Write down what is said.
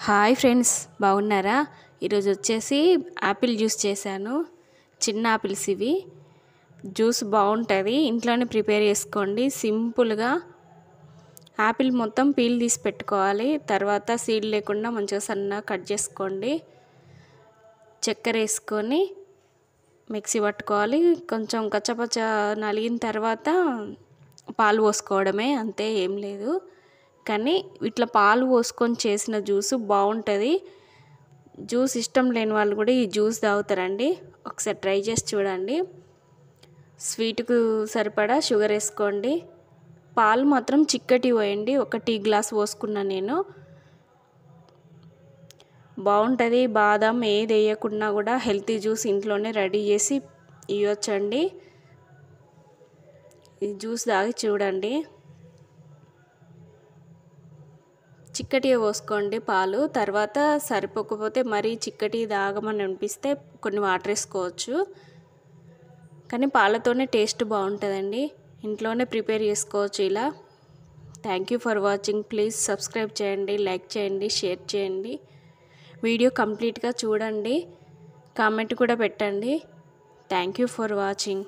Hi friends, బాగున్నారా? ఈరోజు వచ్చేసి యాపిల్ జ్యూస్ చేశాను. చిన్న యాపిల్స్ ఇవి. జ్యూస్ బాగుంటుంది, ఇంట్లోనే ప్రిపేర్ చేసుకోండి. సింపుల్గా యాపిల్ మొత్తం పీల్ తీసి పెట్టుకోవాలి. తర్వాత సీడ్ లేకుండా మంచిగా సన్నగా కట్ చేసుకోండి. చక్కెర వేసుకొని మిక్సీ పట్టుకోవాలి. కొంచెం కచ్చపచ్చ నలిగిన తర్వాత పాలు పోసుకోవడమే, అంతే, ఏం లేదు. కానీ ఇట్లా పాలు పోసుకొని చేసిన జ్యూస్ బాగుంటుంది. జ్యూస్ ఇష్టం లేని వాళ్ళు కూడా ఈ జ్యూస్ తాగుతారండి. ఒకసారి ట్రై చేసి చూడండి. స్వీట్కు సరిపడా షుగర్ వేసుకోండి. పాలు మాత్రం చిక్కటి పోయండి. ఒక టీ గ్లాస్ పోసుకున్నా నేను. బాగుంటుంది. బాదం ఏది వేయకున్నా కూడా హెల్తీ జ్యూస్ ఇంట్లోనే రెడీ చేసి ఇవ్వచ్చండి. ఈ జ్యూస్ తాగి చూడండి. చిక్కటిగా పోసుకోండి పాలు. తర్వాత సరిపోకపోతే మరీ చిక్కటి తాగమని అనిపిస్తే కొన్ని వాటర్ వేసుకోవచ్చు. కానీ పాలతోనే టేస్ట్ బాగుంటుందండి. ఇంట్లోనే ప్రిపేర్ చేసుకోవచ్చు ఇలా. Thank you for watching. Please subscribe చేయండి, లైక్ చేయండి, షేర్ చేయండి. వీడియో కంప్లీట్గా చూడండి, కామెంట్ కూడా పెట్టండి. Thank you for watching.